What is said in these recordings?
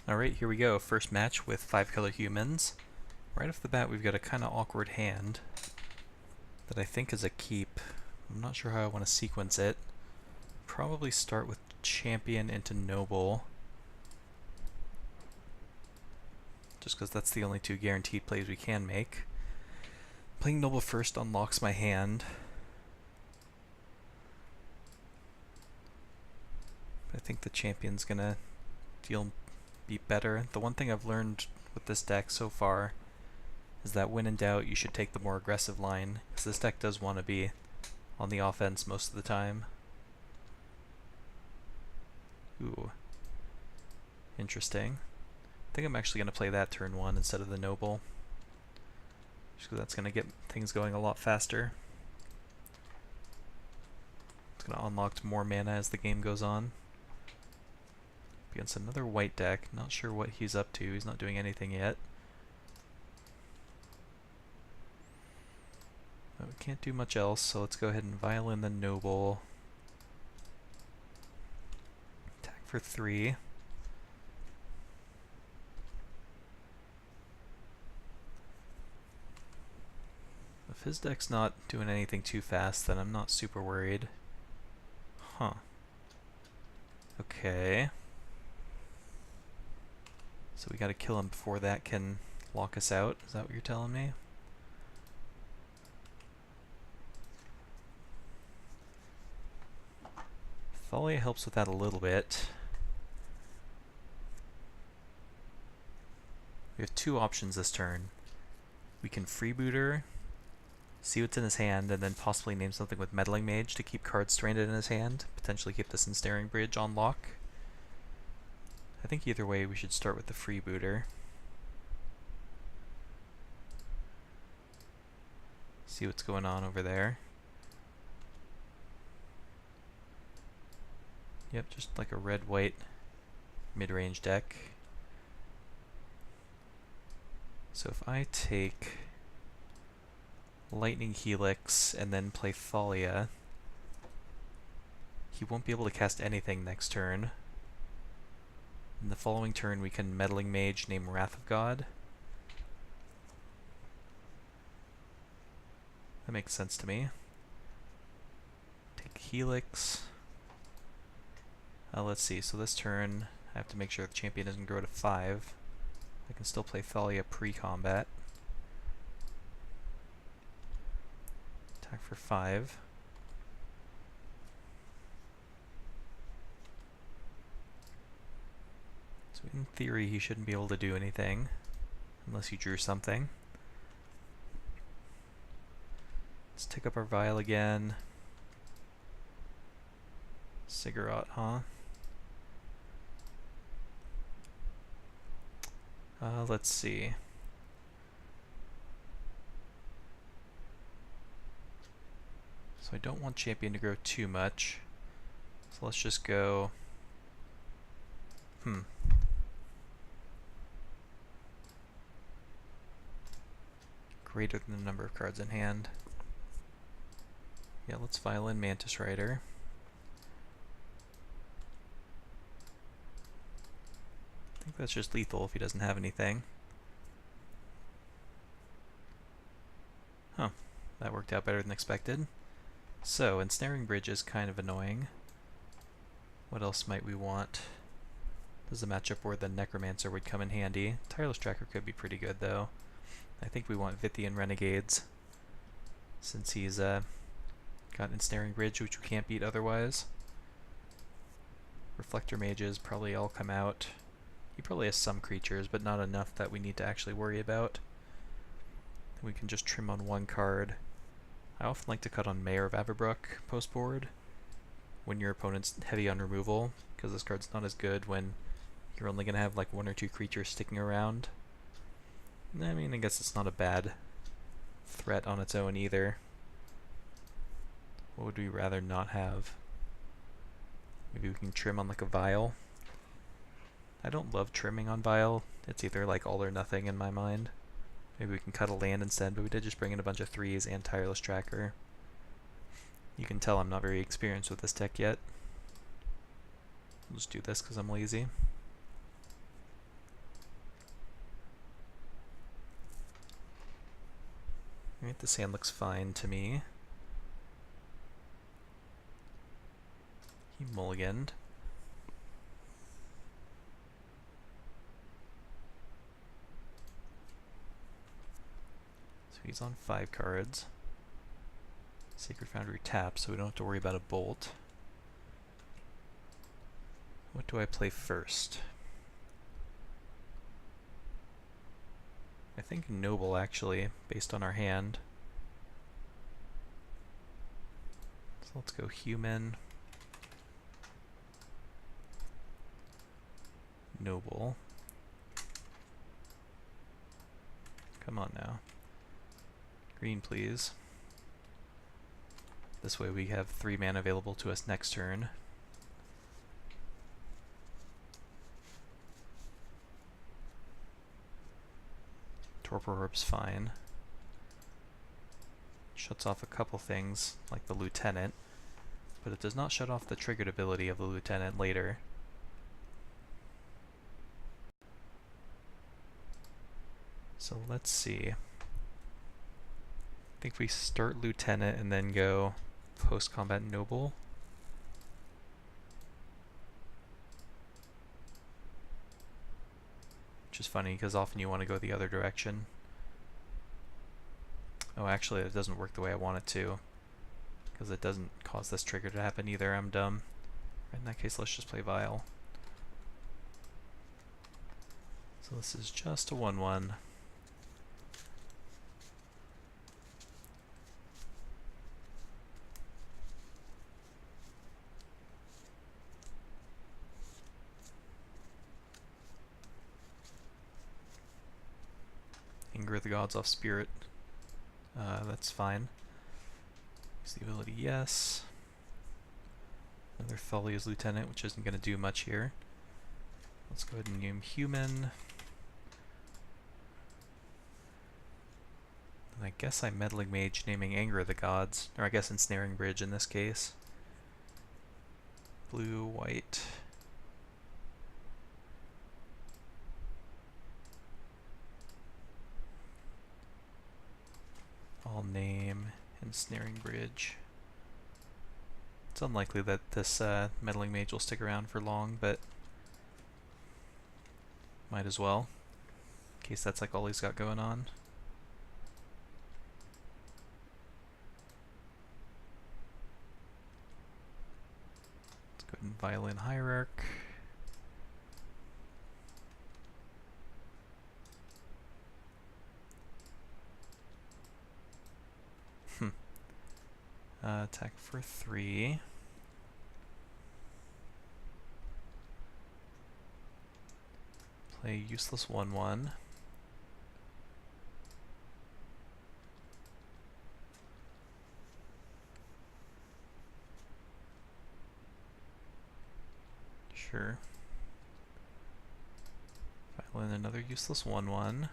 Alright, here we go. First match with 5-color humans. Right off the bat, we've got a kind of awkward hand that I think is a keep. I'm not sure how I want to sequence it. Probably start with champion into noble. Just because that's the only two guaranteed plays we can make. Playing noble first unlocks my hand. I think the champion's gonna be better. The one thing I've learned with this deck so far is that when in doubt you should take the more aggressive line, because this deck does want to be on the offense most of the time. Ooh. Interesting. I think I'm actually going to play that turn 1 instead of the noble. Just because that's going to get things going a lot faster. It's going to unlock more mana as the game goes on. Against another white deck. Not sure what he's up to. He's not doing anything yet. But we can't do much else, so let's go ahead and violin the noble. Attack for 3. If his deck's not doing anything too fast, then I'm not super worried. Huh. Okay. So we gotta kill him before that can lock us out. Is that what you're telling me? Thalia helps with that a little bit. We have two options this turn. We can freebooter, see what's in his hand, and then possibly name something with Meddling Mage to keep cards stranded in his hand, potentially keep this Ensnaring Bridge on lock. I think either way we should start with the freebooter. See what's going on over there. Yep, just like a red-white mid-range deck. So if I take Lightning Helix and then play Thalia, he won't be able to cast anything next turn. In the following turn we can Meddling Mage, name Wrath of God. That makes sense to me. Take Helix. Let's see, so this turn I have to make sure the champion doesn't grow to 5. I can still play Thalia pre-combat. Attack for 5. So in theory he shouldn't be able to do anything unless you drew something. Let's take up our Vial again. Ziggurat, huh? Let's see. So I don't want champion to grow too much. So let's just go... Greater than the number of cards in hand. Yeah, let's violin Mantis Rider. I think that's just lethal if he doesn't have anything. Huh, that worked out better than expected. So, Ensnaring Bridge is kind of annoying. What else might we want? This is a matchup where the Necromancer would come in handy. Tireless Tracker could be pretty good though. I think we want Vithian Renegades, since he's got Ensnaring Bridge, which we can't beat otherwise. Reflector Mages probably all come out. He probably has some creatures, but not enough that we need to actually worry about. We can just trim on one card. I often like to cut on Mayor of Averbrook post-board when your opponent's heavy on removal, because this card's not as good when you're only going to have like 1 or 2 creatures sticking around. I mean, I guess it's not a bad threat on its own either. What would we rather not have? Maybe we can trim on like a Vial. I don't love trimming on Vial. It's either like all or nothing in my mind. Maybe we can cut a land instead, but we did just bring in a bunch of 3s and Tireless Tracker. You can tell I'm not very experienced with this deck yet. I'll just do this because I'm lazy. Alright, this hand looks fine to me. He mulliganed. So he's on 5 cards. Sacred Foundry taps, so we don't have to worry about a bolt. What do I play first? I think Noble, actually, based on our hand. So let's go Human. Noble. Come on now. Green, please. This way we have 3 mana available to us next turn. Torpor Orb's fine. Shuts off a couple things, like the Lieutenant, but it does not shut off the triggered ability of the Lieutenant later. So let's see. I think we start Lieutenant and then go post-combat Noble. Which is funny, because often you want to go the other direction. Oh, actually, it doesn't work the way I want it to. Because it doesn't cause this trigger to happen either. I'm dumb. In that case, let's just play Vial. So this is just a 1/1. Anger of the Gods off Spirit. That's fine. Use the ability, yes. Another Thalia's Lieutenant, which isn't going to do much here. Let's go ahead and name Human. And I guess I'm Meddling Mage naming Anger of the Gods, or I guess Ensnaring Bridge in this case. Blue, white. I'll name Ensnaring Bridge. It's unlikely that this Meddling Mage will stick around for long, but might as well, in case that's like all he's got going on. Let's go ahead and Violin Hierarch. Attack for 3. Play useless 1/1. Sure. Violin another useless 1/1.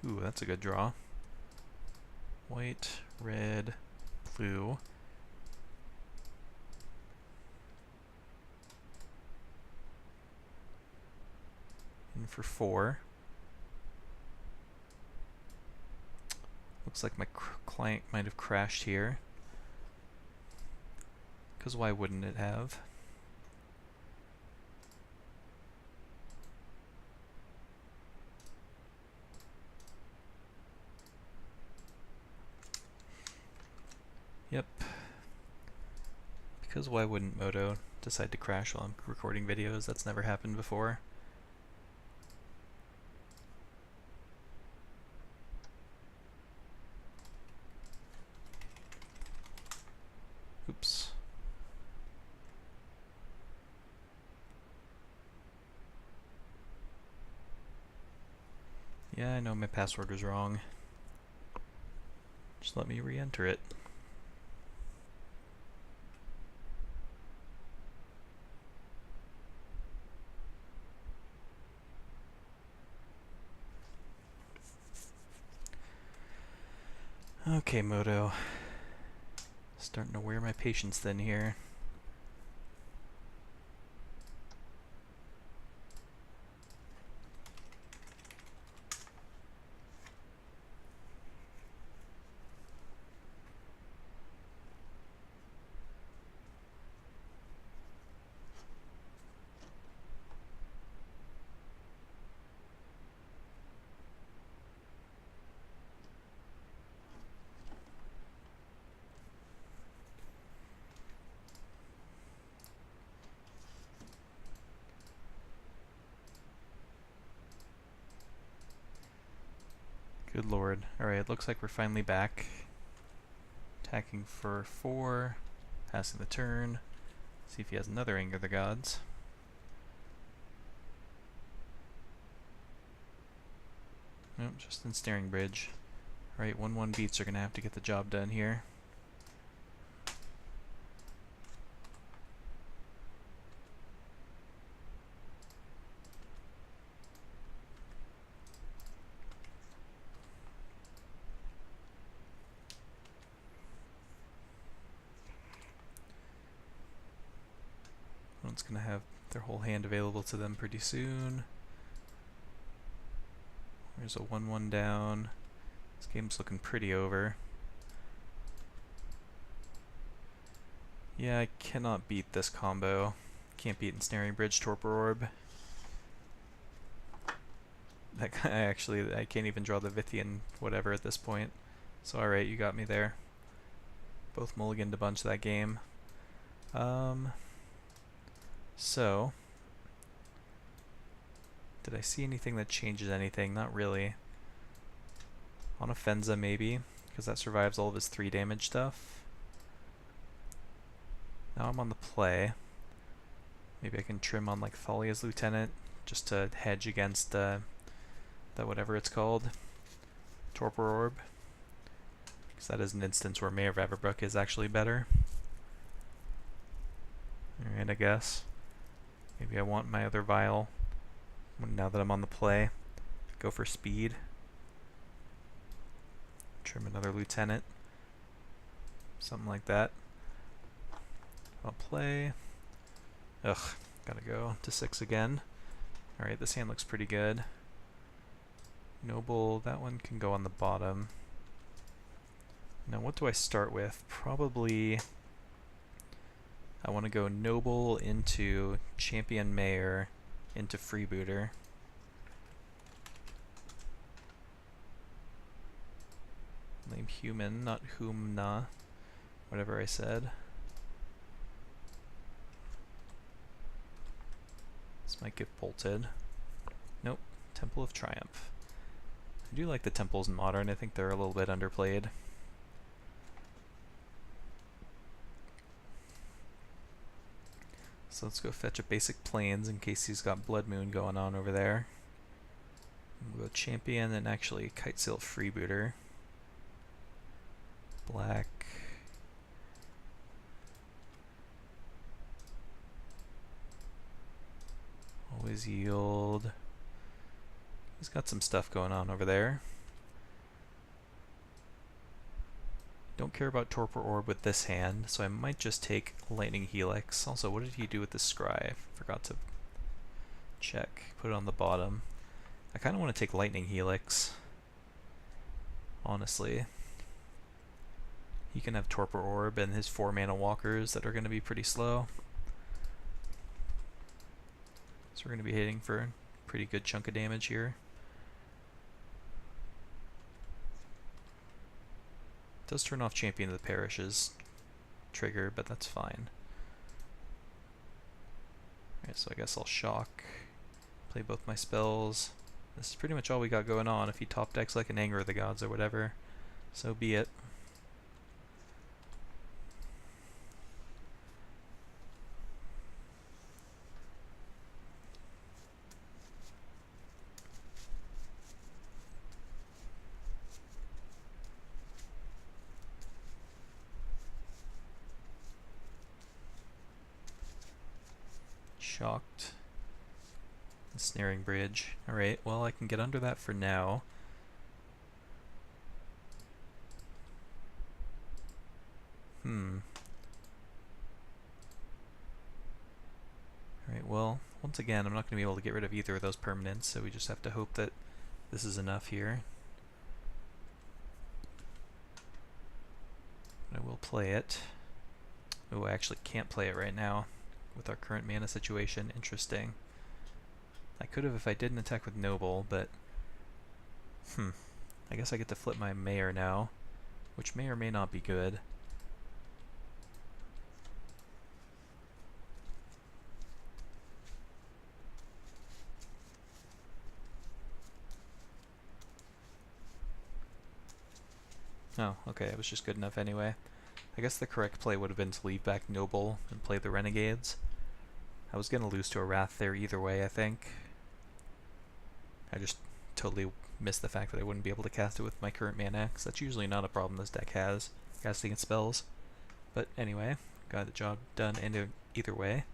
Ooh, that's a good draw. White, red, blue. In for 4. Looks like my client might have crashed here. Because why wouldn't it have? Yep. Because why wouldn't Moto decide to crash while I'm recording videos? That's never happened before. Oops. Yeah, I know my password was wrong. Just let me re-enter it. Okay, Moto. Starting to wear my patience thin here. Good lord. Alright, looks like we're finally back. Attacking for 4. Passing the turn. See if he has another Anger of the Gods. Nope, just Ensnaring Bridge. Alright, 1/1 beats are gonna have to get the job done here. One's gonna have their whole hand available to them pretty soon. There's a 1/1 down. This game's looking pretty over. Yeah, I cannot beat this combo. Can't beat Ensnaring Bridge, Torpor Orb. That guy actually, I can't even draw the Vithian whatever at this point. So alright, you got me there. Both mulliganed a bunch that game. So, did I see anything that changes anything? Not really. On Offenza maybe, because that survives all of his 3 damage stuff. Now I'm on the play. Maybe I can trim on like Thalia's Lieutenant, just to hedge against the whatever it's called, Torpor Orb. Because that is an instance where Mayor of Avabruck is actually better. Alright, I guess. Maybe I want my other Vial, now that I'm on the play. Go for speed. Trim another Lieutenant. Something like that. I'll play. Ugh, gotta go to 6 again. Alright, this hand looks pretty good. Noble, that one can go on the bottom. Now what do I start with? Probably I want to go Noble into Champion Mayor into Freebooter. Name human, not humna. Whatever I said. This might get bolted. Nope. Temple of Triumph. I do like the temples in Modern. I think they're a little bit underplayed. So let's go fetch a basic Plains in case he's got Blood Moon going on over there. We'll go Champion and actually Kitesail Freebooter. Black. Always yield. He's got some stuff going on over there. Don't care about Torpor Orb with this hand, so I might just take Lightning Helix. Also, what did he do with the Scry? Forgot to check. Put it on the bottom. I kind of want to take Lightning Helix, honestly. He can have Torpor Orb and his 4 mana walkers that are going to be pretty slow. So we're going to be hitting for a pretty good chunk of damage here. Does turn off Champion of the Parish's trigger, but that's fine. Alright, so I guess I'll shock, play both my spells. This is pretty much all we got going on. If he top decks like an Anger of the Gods or whatever, so be it. Shocked. Ensnaring Bridge. Alright, well I can get under that for now. Alright, well, once again, I'm not going to be able to get rid of either of those permanents, so we just have to hope that this is enough here. But I will play it. Oh, I actually can't play it right now with our current mana situation. Interesting. I could have if I didn't attack with Noble, but I guess I get to flip my Mayor now, which may or may not be good. Oh, okay, it was just good enough anyway. I guess the correct play would have been to leave back Noble and play the Renegades. I was going to lose to a Wrath there either way, I think. I just totally missed the fact that I wouldn't be able to cast it with my current mana, because that's usually not a problem this deck has, casting its spells. But anyway, got the job done either way.